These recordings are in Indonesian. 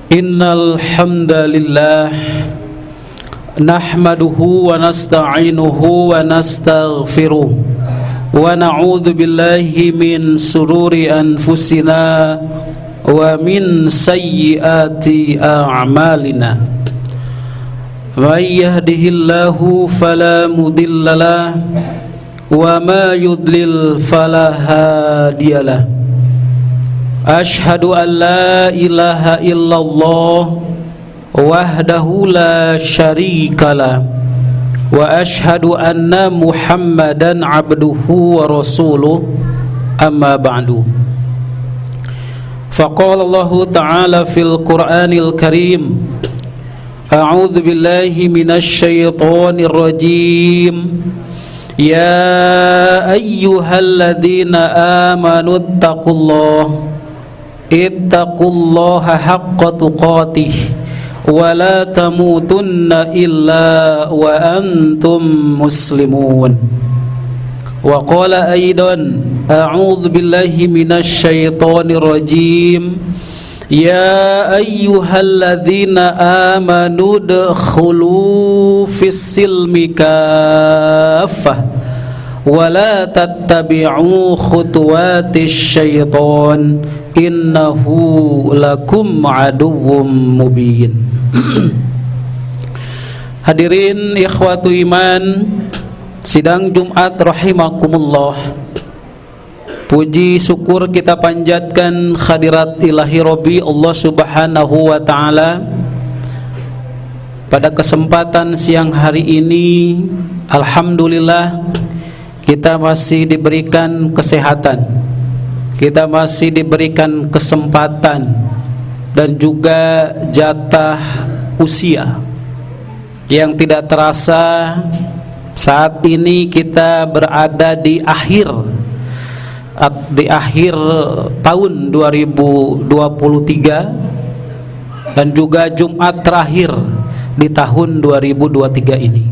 Innal hamdalillah nahmaduhu wa nasta'inuhu wa nastaghfiruh wa na'udzu billahi min sururi anfusina wa min sayyiati a'malina. May yahdihillahu fala mudhillalah wa ma yudlil fala hadiyalah. Ashhadu an la ilaha illallah wahdahu la syarikalah wa ashhadu anna Muhammadan abduhu wa rasuluh, amma ba'du. Faqala Allah ta'ala fil Qur'anil Karim, a'udzu billahi minasy syaithanir rajim. Ya ayyuhalladzina amanu ittaqullaha haqqa tuqatih wa la tamutunna illa wa antum muslimun. Wa qala aidan, a'udzu billahi minasy syaithanir rajim. Ya ayyuhalladzina amanu udkhulu fis-silmi kaffah wa la tattabi'u khutuwatis syaitan innahu lakum aduwwum mubin. Hadirin ikhwatu iman, sidang Jumat rahimakumullah. Puji syukur kita panjatkan hadirat ilahi Rabbi Allah subhanahu wa ta'ala. Pada kesempatan siang hari ini, alhamdulillah, kita masih diberikan kesehatan, kita masih diberikan kesempatan dan juga jatah usia yang tidak terasa. Saat ini kita berada di akhir tahun 2023 dan juga Jumat terakhir di tahun 2023 ini.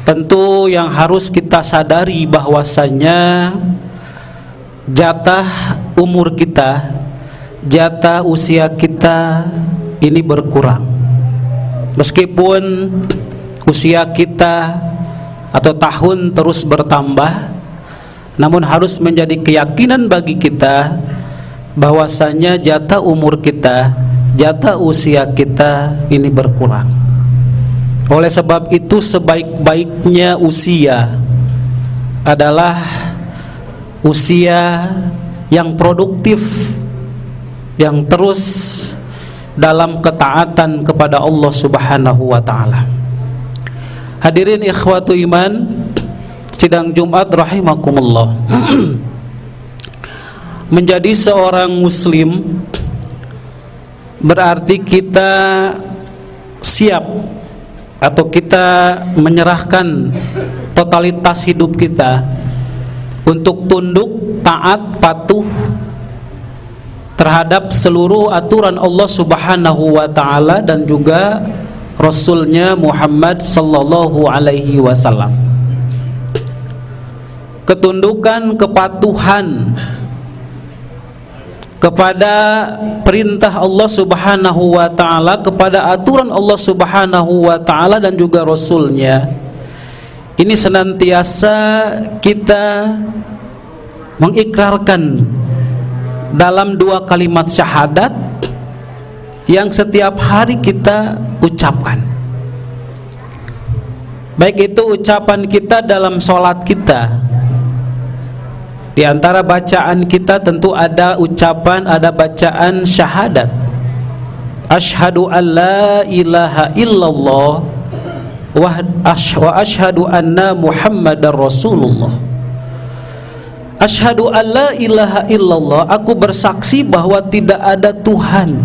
Tentu yang harus kita sadari bahwasanya jatah umur kita, jatah usia kita ini berkurang. Meskipun usia kita atau tahun terus bertambah, namun harus menjadi keyakinan bagi kita bahwasanya jatah umur kita, jatah usia kita ini berkurang. Oleh sebab itu, sebaik-baiknya usia adalah usia yang produktif, yang terus dalam ketaatan kepada Allah subhanahu wa ta'ala. Hadirin ikhwatu iman, sidang Jumat rahimakumullah. Menjadi seorang muslim berarti kita siap atau kita menyerahkan totalitas hidup kita untuk tunduk, taat, patuh terhadap seluruh aturan Allah subhanahu wa ta'ala dan juga Rasulnya Muhammad sallallahu alaihi wasallam. Ketundukan, kepatuhan kepada perintah Allah subhanahu wa ta'ala, kepada aturan Allah subhanahu wa ta'ala dan juga Rasulnya, ini senantiasa kita mengikrarkan dalam dua kalimat syahadat yang setiap hari kita ucapkan. Baik itu ucapan kita dalam sholat kita. Di antara bacaan kita tentu ada ucapan, ada bacaan syahadat. Asyhadu an la ilaha illallah wa asyhadu anna Muhammadar Rasulullah. Asyhadu an la ilaha illallah, aku bersaksi bahwa tidak ada Tuhan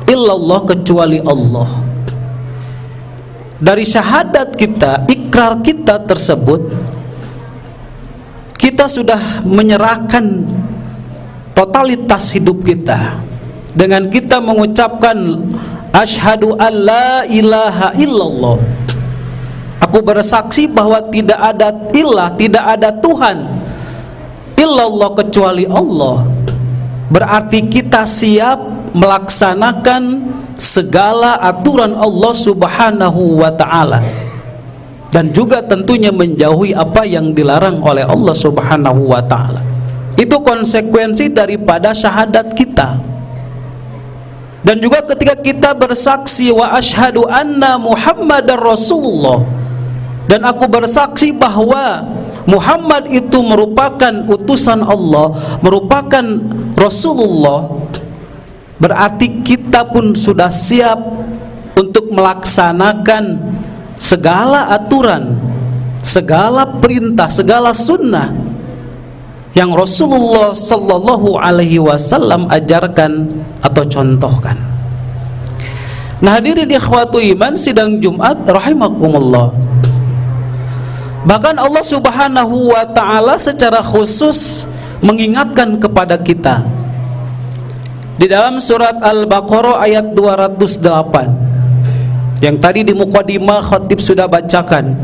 illallah kecuali Allah. Dari syahadat kita, ikrar kita tersebut, kita sudah menyerahkan totalitas hidup kita dengan kita mengucapkan asyhadu an la ilaha illallah. Aku bersaksi bahwa tidak ada ilah, tidak ada Tuhan illallah kecuali Allah. Berarti kita siap melaksanakan segala aturan Allah Subhanahu wa ta'ala, dan juga tentunya menjauhi apa yang dilarang oleh Allah Subhanahu wa ta'ala. Itu konsekuensi daripada syahadat kita. Dan juga ketika kita bersaksi wa asyhadu anna Muhammadar Rasulullah, dan aku bersaksi bahwa Muhammad itu merupakan utusan Allah, merupakan Rasulullah, berarti kita pun sudah siap untuk melaksanakan segala aturan, segala perintah, segala sunnah yang Rasulullah sallallahu alaihi wasallam ajarkan atau contohkan. Nah, hadirin ikhwatu iman, sidang Jumat rahimakumullah. Bahkan Allah Subhanahu wa ta'ala secara khusus mengingatkan kepada kita di dalam surat Al-Baqarah ayat 208 yang tadi di muqaddimah khatib sudah bacakan.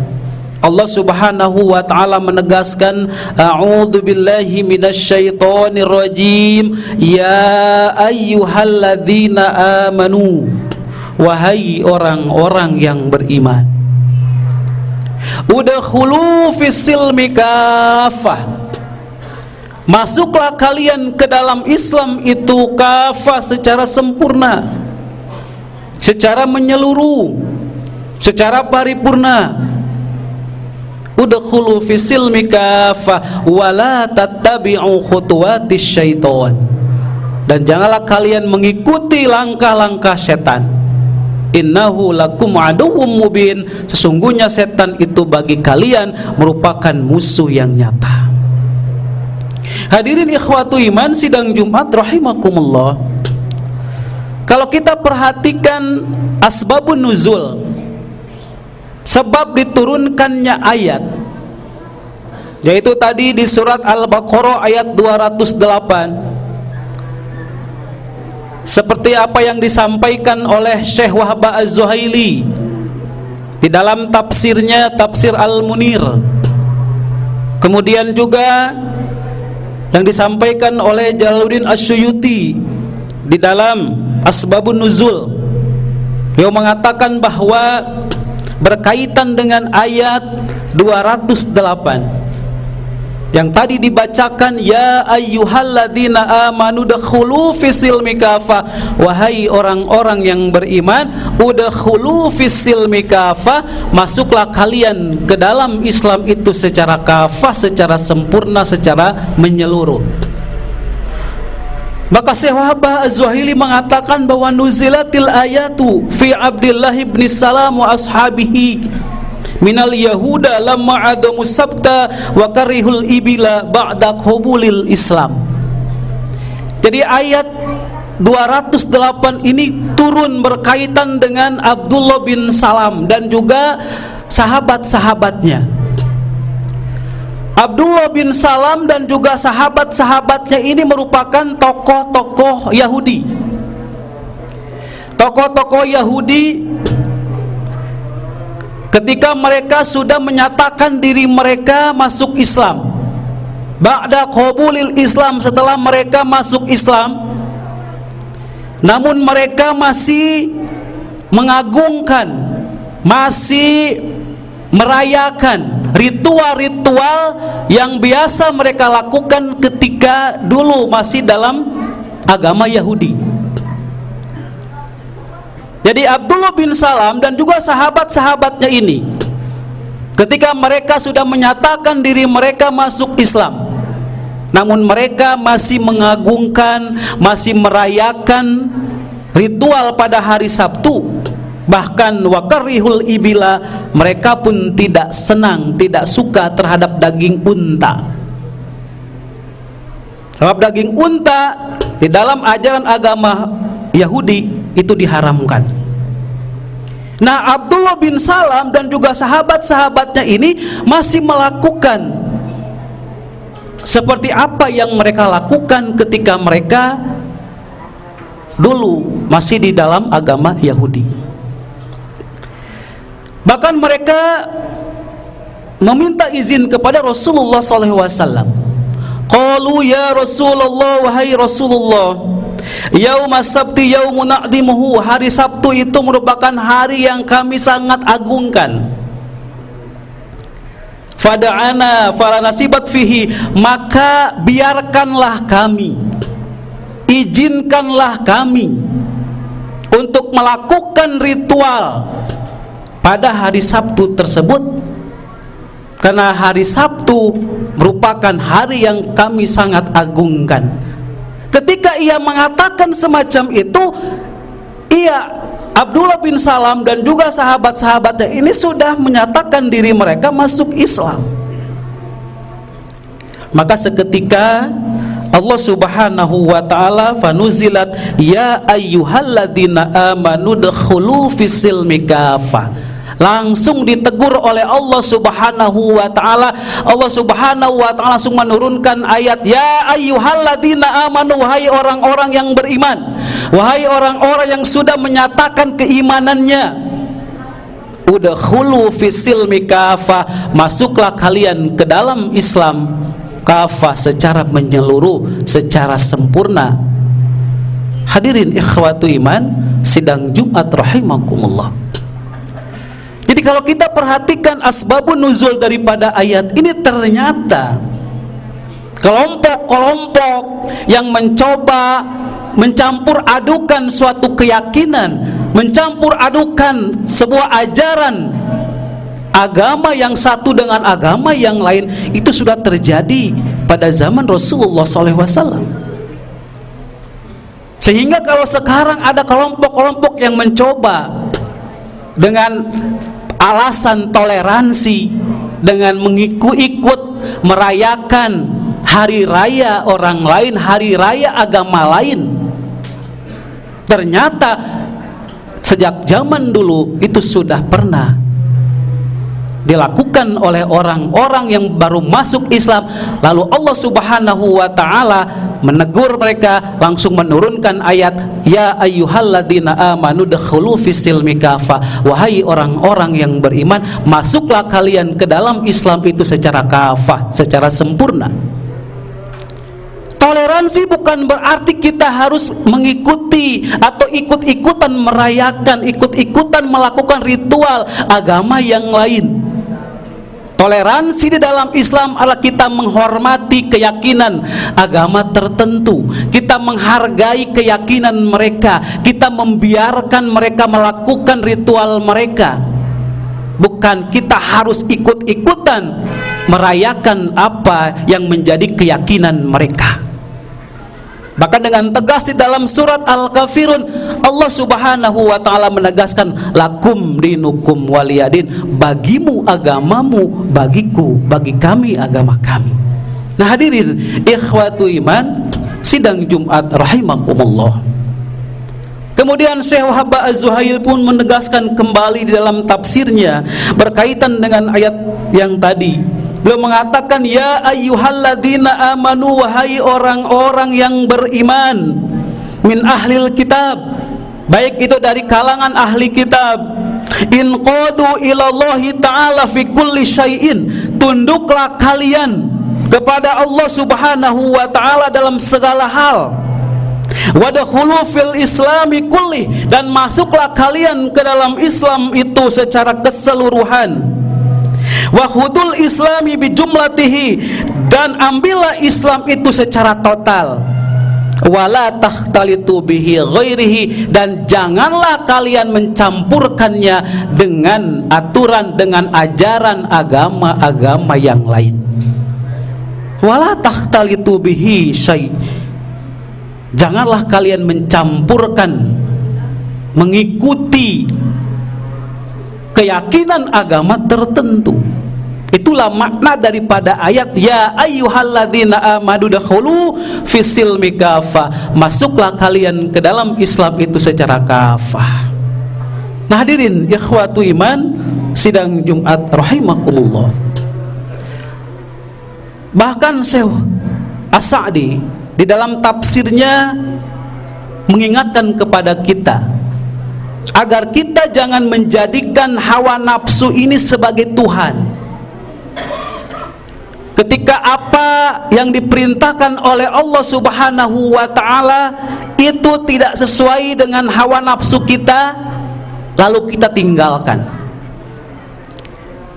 Allah Subhanahu wa ta'ala menegaskan, a'udzu billahi minasyaitonir rajim, ya ayyuhalladzina amanu, wahai orang-orang yang beriman, udkhulu fis-silmi kafah, masuklah kalian ke dalam Islam itu kafah, secara sempurna, secara menyeluruh, secara paripurna. Udkhulu fis-silmi kafah wa la tattabi'u khutuwatis syaitan, dan janganlah kalian mengikuti langkah-langkah setan. Innahu lakum aduwwum mubin, sesungguhnya setan itu bagi kalian merupakan musuh yang nyata. Hadirin ikhwatu iman, sidang Jumat rahimakumullah. Kalau kita perhatikan asbabun nuzul, sebab diturunkannya ayat, yaitu tadi di surat Al-Baqarah ayat 208, seperti apa yang disampaikan oleh Syekh Wahab Az-Zuhaili di dalam tafsirnya, Tafsir Al-Munir. Kemudian juga yang disampaikan oleh Jalaluddin Asyuyuti di dalam Asbabun Nuzul. Beliau mengatakan bahwa berkaitan dengan ayat 208 yang tadi dibacakan, ya ayyuhalladzina amanu udkhulu fis-silmi kafah, wahai orang-orang yang beriman, udkhulu fis-silmi kafah, masuklah kalian ke dalam Islam itu secara kafah, secara sempurna, secara menyeluruh. Maka Syekh Wahab Az-Zuhaili mengatakan bahwa nuzilatil ayatu fi Abdillah ibn Salam wa ashabihi minal yahuda lamma adamu sabta wa karihul ibila ba'da qabulil Islam. Jadi ayat 208 ini turun berkaitan dengan Abdullah bin Salam dan juga sahabat-sahabatnya. Abdullah bin Salam dan juga sahabat-sahabatnya ini merupakan tokoh-tokoh Yahudi. Tokoh-tokoh Yahudi ketika mereka sudah menyatakan diri mereka masuk Islam, ba'da qabulil Islam, setelah mereka masuk Islam, namun mereka masih mengagungkan, masih merayakan ritual-ritual yang biasa mereka lakukan ketika dulu masih dalam agama Yahudi. Jadi Abdullah bin Salam dan juga sahabat-sahabatnya ini, ketika mereka sudah menyatakan diri mereka masuk Islam, namun mereka masih mengagungkan, masih merayakan ritual pada hari Sabtu. Bahkan wakarihul ibila, mereka pun tidak senang, tidak suka terhadap daging unta. Sebab daging unta di dalam ajaran agama Yahudi itu diharamkan. Nah, Abdullah bin Salam dan juga sahabat-sahabatnya ini masih melakukan seperti apa yang mereka lakukan ketika mereka dulu masih di dalam agama Yahudi. Bahkan mereka meminta izin kepada Rasulullah SAW. Qalu ya Rasulullah, wahai Rasulullah, Yaumas sabti yaumun na'dimuhu, hari Sabtu itu merupakan hari yang kami sangat agungkan. Fada'ana falanasibat fihi, maka biarkanlah kami, izinkanlah kami untuk melakukan ritual pada hari Sabtu tersebut, karena hari Sabtu merupakan hari yang kami sangat agungkan. Ketika ia mengatakan semacam itu, Abdullah bin Salam dan juga sahabat-sahabatnya ini sudah menyatakan diri mereka masuk Islam. Maka seketika Allah Subhanahu wa ta'ala fanuzilat ya ayyuhalladzina amanu dkhulu fis-silmi kafah. Langsung ditegur oleh Allah Subhanahu wa ta'ala. Allah Subhanahu wa ta'ala langsung menurunkan ayat ya ayyuhalladzina amanu, wahai orang-orang yang beriman, wahai orang-orang yang sudah menyatakan keimanannya, udkhulu fis-silmi kafah, masuklah kalian ke dalam Islam kafah, secara menyeluruh, secara sempurna. Hadirin ikhwatu iman sidang Jumat rahimakumullah. Jadi kalau kita perhatikan asbabun nuzul daripada ayat ini, ternyata kelompok-kelompok yang mencoba mencampur adukan suatu keyakinan, mencampur adukan sebuah ajaran agama yang satu dengan agama yang lain, itu sudah terjadi pada zaman Rasulullah SAW. Sehingga kalau sekarang ada kelompok-kelompok yang mencoba dengan alasan toleransi, dengan mengikut merayakan hari raya orang lain, hari raya agama lain, ternyata sejak zaman dulu itu sudah pernah dilakukan oleh orang-orang yang baru masuk Islam. Lalu Allah Subhanahu wa ta'ala menegur mereka, langsung menurunkan ayat ya ayyuhalladzina amanu dkhulu fis-silmi kafah, wahai orang-orang yang beriman, masuklah kalian ke dalam Islam itu secara kafah, secara sempurna. Toleransi bukan berarti kita harus mengikuti atau ikut-ikutan merayakan, ikut-ikutan melakukan ritual agama yang lain. Toleransi di dalam Islam adalah kita menghormati keyakinan agama tertentu, kita menghargai keyakinan mereka, kita membiarkan mereka melakukan ritual mereka. Bukan kita harus ikut-ikutan merayakan apa yang menjadi keyakinan mereka. Bahkan dengan tegas di dalam surat Al-Kafirun, Allah Subhanahu wa ta'ala menegaskan lakum dinukum waliyadin, bagimu agamamu, bagiku, bagi kami agama kami. Nah hadirin ikhwatu iman sidang Jumat rahimakumullah. Kemudian Syekh Wahab Az-Zuhail pun menegaskan kembali di dalam tafsirnya berkaitan dengan ayat yang tadi. Beliau mengatakan ya ayyuhalladzina amanu, wahai orang-orang yang beriman, min ahlil kitab, baik itu dari kalangan ahli kitab, in qadu ilallahi ta'ala fi kulli syai'in, tunduklah kalian kepada Allah Subhanahu wa ta'ala dalam segala hal, wadkhulu fil islami kulli, dan masuklah kalian ke dalam Islam itu secara keseluruhan, wa khudul islami bijumlatihi, dan ambillah Islam itu secara total, wala takhtalitu bihi ghairihi, dan janganlah kalian mencampurkannya dengan aturan, dengan ajaran agama-agama yang lain. Wala takhtalitu bihi syai', janganlah kalian mencampurkan, mengikuti keyakinan agama tertentu. Itulah makna daripada ayat ya ayyuhalladzina amanu dkhulu fis-silmi kafah, masuklah kalian ke dalam Islam itu secara kafah. Nah hadirin ikhwatu iman sidang Jumat rahimakumullah. Bahkan Syekh As-Sa'di di dalam tafsirnya mengingatkan kepada kita agar kita jangan menjadikan hawa nafsu ini sebagai Tuhan. Ketika apa yang diperintahkan oleh Allah Subhanahu wa ta'ala itu tidak sesuai dengan hawa nafsu kita, lalu kita tinggalkan.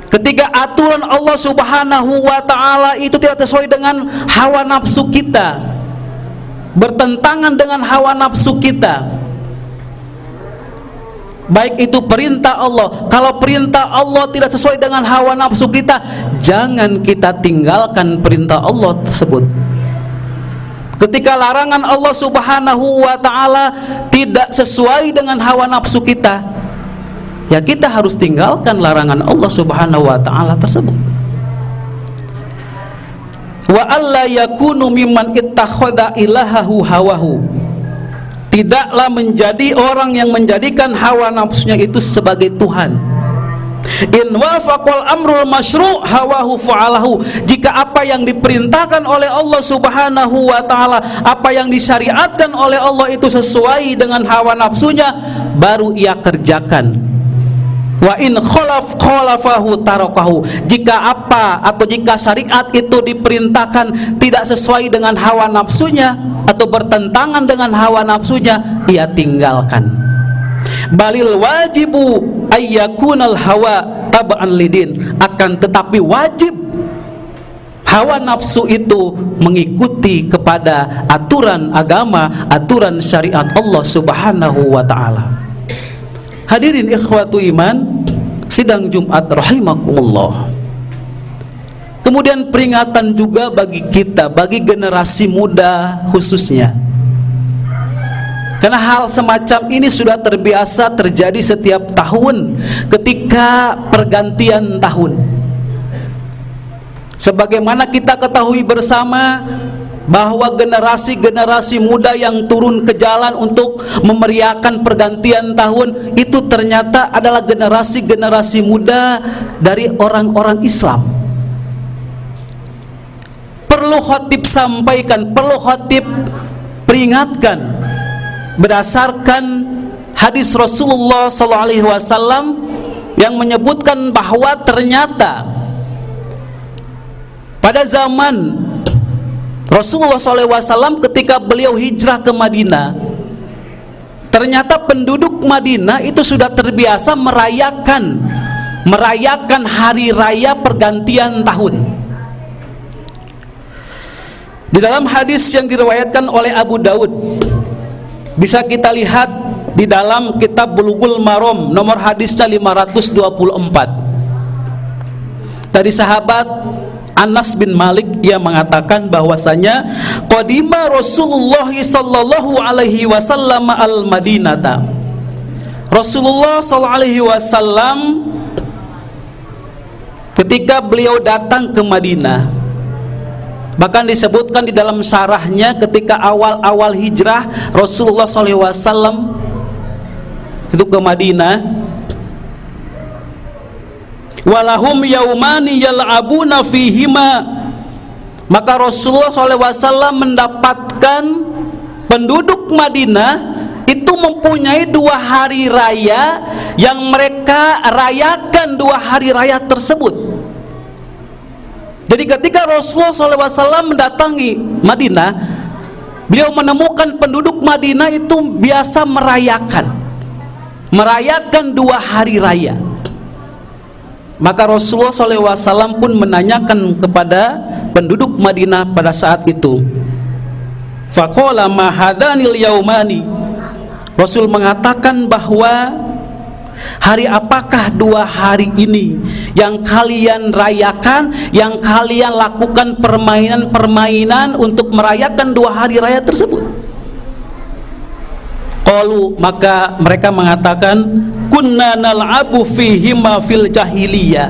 Ketika aturan Allah Subhanahu wa ta'ala itu tidak sesuai dengan hawa nafsu kita, bertentangan dengan hawa nafsu kita, baik itu perintah Allah, kalau perintah Allah tidak sesuai dengan hawa nafsu kita, jangan kita tinggalkan perintah Allah tersebut. Ketika larangan Allah Subhanahu wa ta'ala tidak sesuai dengan hawa nafsu kita, ya kita harus tinggalkan larangan Allah Subhanahu wa ta'ala tersebut. Wa alla yakunu mimman ittakhadha ilahahu hawahu, tidaklah menjadi orang yang menjadikan hawa nafsunya itu sebagai Tuhan. In wafaqal amrul masyru' hawahu fa'alahu, jika apa yang diperintahkan oleh Allah Subhanahu wa ta'ala, apa yang disyariatkan oleh Allah itu sesuai dengan hawa nafsunya, baru ia kerjakan. Wa in khalafahu tarakahu, jika apa atau jika syariat itu diperintahkan tidak sesuai dengan hawa nafsunya atau bertentangan dengan hawa nafsunya, ia tinggalkan. Balil wajibu ayyakunal hawa tab'an lidin, akan tetapi wajib hawa nafsu itu mengikuti kepada aturan agama, aturan syariat Allah Subhanahu wa ta'ala. Hadirin ikhwatu iman, sidang Jumat rahimakumullah. Kemudian peringatan juga bagi kita, bagi generasi muda khususnya, karena hal semacam ini sudah terbiasa terjadi setiap tahun ketika pergantian tahun. Sebagaimana kita ketahui bersama bahwa generasi-generasi muda yang turun ke jalan untuk memeriahkan pergantian tahun itu ternyata adalah generasi-generasi muda dari orang-orang Islam. Perlu khotib sampaikan, perlu khotib peringatkan, berdasarkan hadis Rasulullah SAW yang menyebutkan bahwa ternyata pada zaman Rasulullah SAW ketika beliau hijrah ke Madinah, ternyata penduduk Madinah itu sudah terbiasa merayakan hari raya pergantian tahun. Di dalam hadis yang diriwayatkan oleh Abu Daud, bisa kita lihat di dalam kitab Bulughul Maram, nomor hadisnya 524. Dari sahabat Anas bin Malik, ia mengatakan bahwasanya qadima Rasulullah sallallahu alaihi wasallam al-Madinata. Rasulullah sallallahu alaihi wasallam ketika beliau datang ke Madinah, bahkan disebutkan di dalam syarahnya ketika awal-awal hijrah Rasulullah SAW itu ke Madinah, walahum yaumani yal'abuna fihima, maka Rasulullah SAW mendapatkan penduduk Madinah itu mempunyai 2 hari raya yang mereka rayakan 2 hari raya tersebut. Jadi ketika Rasulullah SAW mendatangi Madinah, beliau menemukan penduduk Madinah itu biasa merayakan 2 hari raya. Maka Rasulullah SAW pun menanyakan kepada penduduk Madinah pada saat itu. Faqala ma hadanil yaumani, Rasul mengatakan bahwa hari apakah 2 hari ini yang kalian rayakan, yang kalian lakukan permainan-permainan untuk merayakan 2 hari raya tersebut? Qalu, maka mereka mengatakan, kunna nal'abu fihima fil jahiliyah.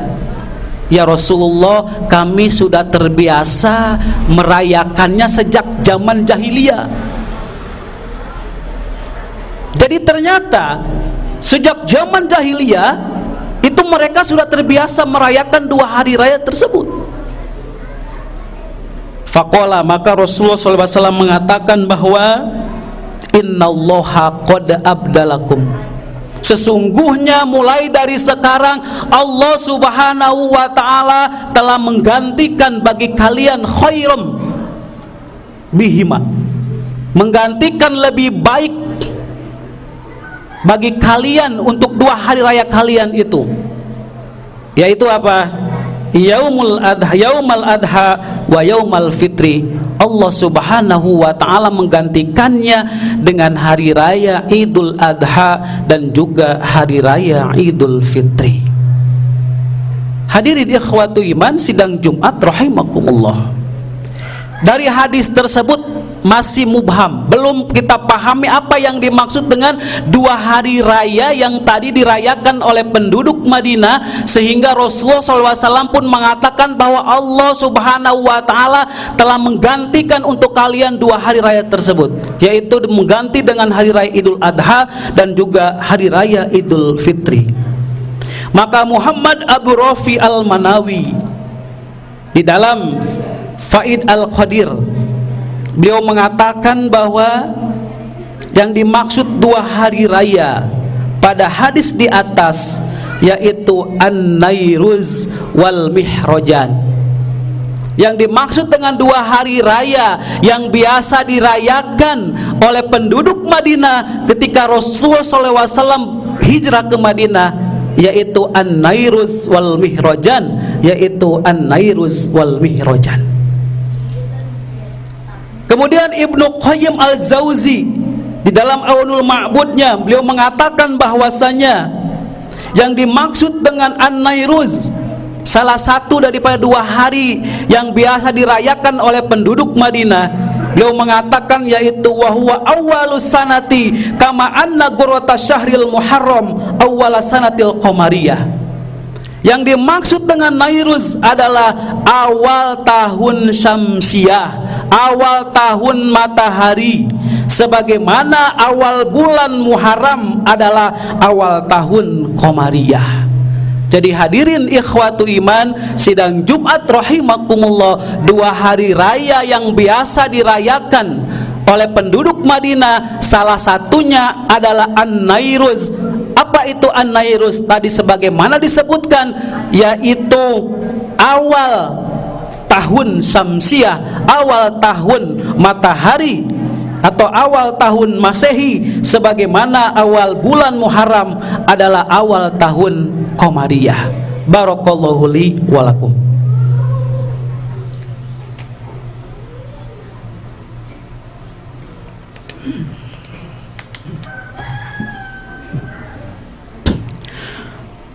Ya Rasulullah, kami sudah terbiasa merayakannya sejak zaman jahiliyah. Jadi ternyata sejak zaman jahiliyah itu mereka sudah terbiasa merayakan 2 hari raya tersebut. Faqala, maka Rasulullah SAW mengatakan bahwa innallaha qad abdalakum, sesungguhnya mulai dari sekarang Allah Subhanahu wa ta'ala telah menggantikan bagi kalian khairam bihima, menggantikan lebih baik bagi kalian untuk 2 hari raya kalian itu, yaitu apa? Yaumul adha wa yaumal fitri. Allah subhanahu wa ta'ala menggantikannya dengan hari raya Idul Adha dan juga hari raya Idul Fitri. Hadirin ikhwatu iman sidang Jumat rahimakumullah. Dari hadis tersebut masih mubham, belum kita pahami apa yang dimaksud dengan 2 hari raya yang tadi dirayakan oleh penduduk Madinah, sehingga Rasulullah SAW pun mengatakan bahwa Allah subhanahu wa ta'ala telah menggantikan untuk kalian 2 hari raya tersebut, yaitu mengganti dengan hari raya Idul Adha dan juga hari raya Idul Fitri. Maka Muhammad Abu Rafi Al-Manawi di dalam Faid Al-Qadir, beliau mengatakan bahwa yang dimaksud 2 hari raya pada hadis di atas yaitu An-Nairuz wal Mihrajan. Yang dimaksud dengan 2 hari raya yang biasa dirayakan oleh penduduk Madinah ketika Rasulullah SAW hijrah ke Madinah, yaitu An-Nairuz wal Mihrajan, yaitu An-Nairuz wal Mihrajan. Kemudian Ibnu Qayyim Al-Jauzi di dalam Aunul Ma'budnya, beliau mengatakan bahwasanya yang dimaksud dengan An-Nairuz, salah satu daripada 2 hari yang biasa dirayakan oleh penduduk Madinah, beliau mengatakan yaitu wa huwa awwalus sanati kama anna ghurrata syahril muharram awwalas sanatil qamariyah. Yang dimaksud dengan Nairuz adalah awal tahun syamsiah, awal tahun matahari, sebagaimana awal bulan Muharram adalah awal tahun Qamariyah. Jadi hadirin ikhwatu iman sidang Jumat rahimakumullah, 2 hari raya yang biasa dirayakan oleh penduduk Madinah, salah satunya adalah An-Nairuz. Apa itu An-Nairuz? Tadi sebagaimana disebutkan, yaitu awal tahun syamsiah, awal tahun matahari atau awal tahun Masehi, sebagaimana awal bulan Muharram adalah awal tahun Qamariyah. Barakallahu li wa lakum.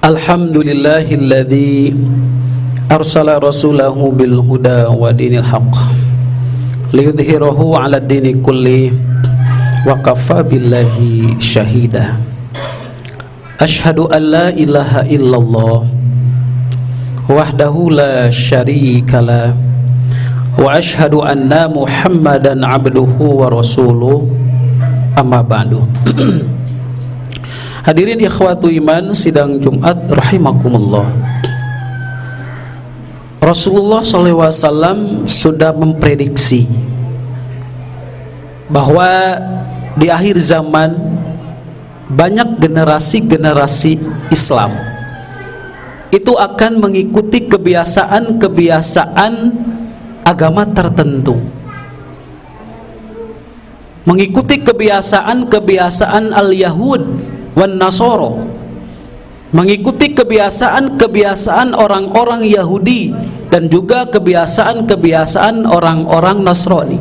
Alhamdulillahilladzi arsala rasulahu bil huda wa dinil haqq liyudhhirahu 'ala dini kulli wa kafa billahi syahida. Asyhadu an la ilaha illallah wahdahu la syarika wa asyhadu anna Muhammadan abduhu wa rasuluh, amma ba'du. Hadirin ikhwatu iman sidang Jumat rahimakumullah. Rasulullah SAW sudah memprediksi bahwa di akhir zaman banyak generasi-generasi Islam itu akan mengikuti kebiasaan-kebiasaan agama tertentu, mengikuti kebiasaan-kebiasaan al-Yahud wan Nasoro, mengikuti kebiasaan-kebiasaan orang-orang Yahudi dan juga kebiasaan-kebiasaan orang-orang Nasrani.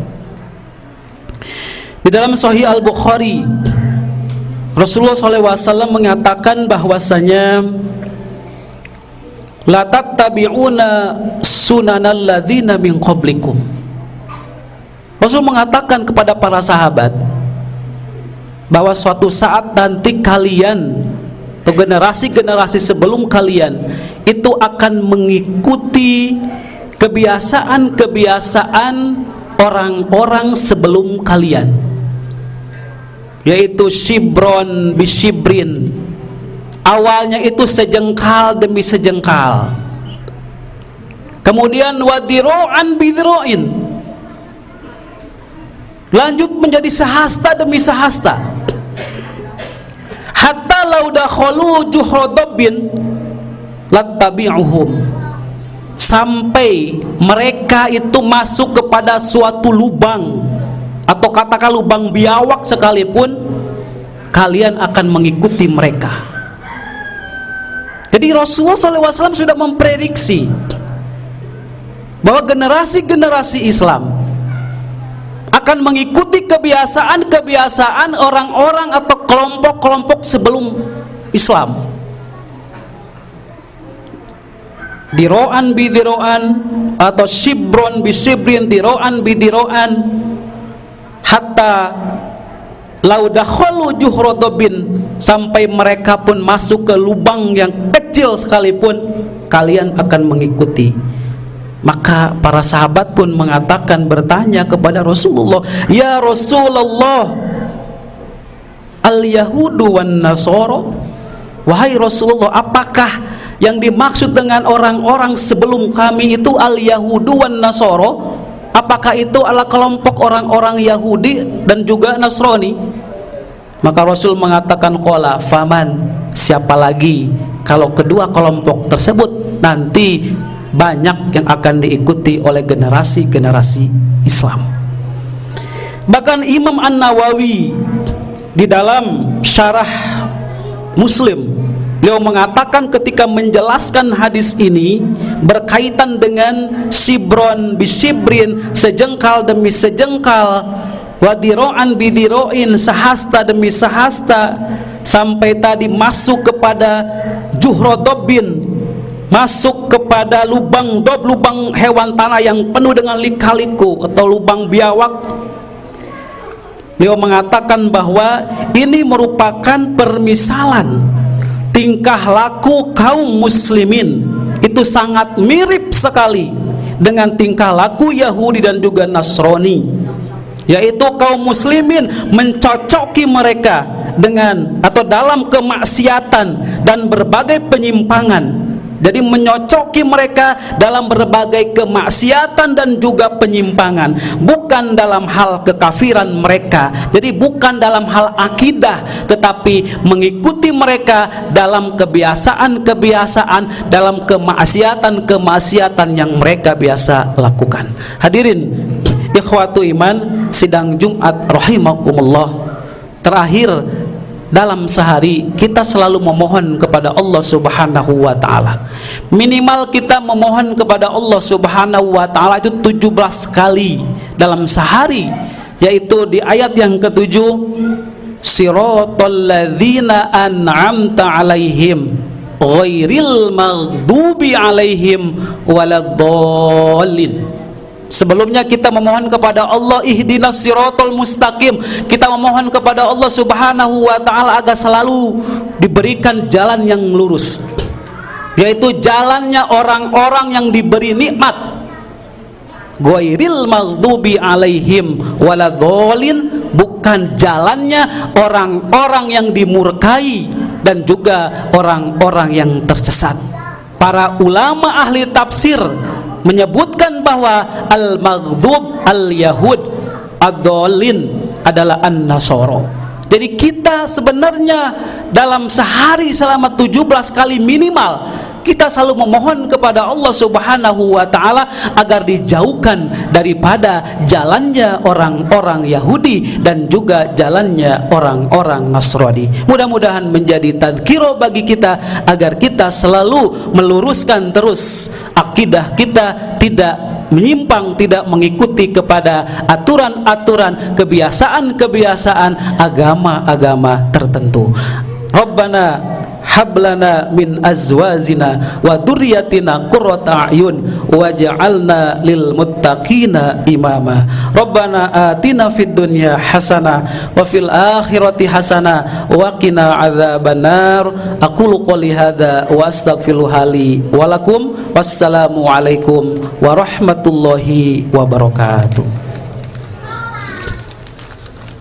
Di dalam Sahih Al-Bukhari, Rasulullah SAW mengatakan bahwasanya la tattabi'una sunanal ladzina min qablikum. Rasul mengatakan kepada para sahabat bahwa suatu saat nanti kalian atau generasi-generasi sebelum kalian itu akan mengikuti kebiasaan-kebiasaan orang-orang sebelum kalian, yaitu shibron bisibrin. Awalnya itu sejengkal demi sejengkal, kemudian wadiro'an bidro'in, lanjut menjadi sehasta demi sehasta, hatta law dakhalu juhradabin lattabi'uhum, sampai mereka itu masuk kepada suatu lubang atau katakan lubang biawak sekalipun, kalian akan mengikuti mereka. Jadi Rasulullah SAW sudah memprediksi bahwa generasi-generasi Islam akan mengikuti kebiasaan-kebiasaan orang-orang atau kelompok-kelompok sebelum Islam. Diro'an bidiro'an atau shibron bisibrin, diro'an bidiro'an, hatta laudakhalu juhrodobin, sampai mereka pun masuk ke lubang yang kecil sekalipun, kalian akan mengikuti. Maka para sahabat pun mengatakan, bertanya kepada Rasulullah, ya Rasulullah, al-yahudu wan nasoro, wahai Rasulullah, apakah yang dimaksud dengan orang-orang sebelum kami itu al-yahudu wan nasoro? Apakah itu adalah kelompok orang-orang Yahudi dan juga Nasrani? Maka Rasul mengatakan, qala faman, siapa lagi kalau kedua kelompok tersebut nanti banyak yang akan diikuti oleh generasi-generasi Islam. Bahkan Imam An-Nawawi di dalam syarah Muslim, beliau mengatakan ketika menjelaskan hadis ini berkaitan dengan sibron bisibrin, sejengkal demi sejengkal, wadiro'an bidiro'in, sehasta demi sehasta, sampai tadi masuk kepada juhrodobin, masuk kepada lubang dob, lubang hewan tanah yang penuh dengan lika-liku atau lubang biawak. Beliau mengatakan bahwa ini merupakan permisalan tingkah laku kaum muslimin, itu sangat mirip sekali dengan tingkah laku Yahudi dan juga Nasrani, yaitu kaum muslimin mencocoki mereka dengan atau dalam kemaksiatan dan berbagai penyimpangan. Jadi menyocoki mereka dalam berbagai kemaksiatan dan juga penyimpangan, bukan dalam hal kekafiran mereka. Jadi bukan dalam hal akidah, tetapi mengikuti mereka dalam kebiasaan-kebiasaan, dalam kemaksiatan-kemaksiatan yang mereka biasa lakukan. Hadirin ikhwatu iman sidang Jumat rahimakumullah, terakhir dalam sehari kita selalu memohon kepada Allah Subhanahu wa taala. Minimal kita memohon kepada Allah Subhanahu wa taala itu 17 kali dalam sehari, yaitu di ayat yang ke-7, siratal ladzina an'amta alaihim ghairil maghdubi alaihim waladdallin. Sebelumnya kita memohon kepada Allah ihdinas siratal mustaqim, kita memohon kepada Allah Subhanahu wa taala agar selalu diberikan jalan yang lurus, yaitu jalannya orang-orang yang diberi nikmat. Ghairil maghdubi alaihim waladhdallin, bukan jalannya orang-orang yang dimurkai dan juga orang-orang yang tersesat. Para ulama ahli tafsir menyebutkan bahwa al-maghdub al-yahud, ad-dhalin adalah an-nasoro. Jadi kita sebenarnya dalam sehari selama 17 kali minimal kita selalu memohon kepada Allah Subhanahu wa taala agar dijauhkan daripada jalannya orang-orang Yahudi dan juga jalannya orang-orang Nasrani. Mudah-mudahan menjadi tadzkirah bagi kita agar kita selalu meluruskan terus akidah kita, tidak menyimpang, tidak mengikuti kepada aturan-aturan, kebiasaan-kebiasaan agama-agama tertentu. Rabbana hablana min azwajina wa dzurriyyatina qurrata a'yun waj'alna lil muttaqina imama. Rabbana atina fid dunya hasanah wa fil akhirati hasanah wa qina adzabannar. Aqulu qouli hadza wa astaghfiruha li wa lakum. Wassalamu alaikum warahmatullahi wabarakatuh.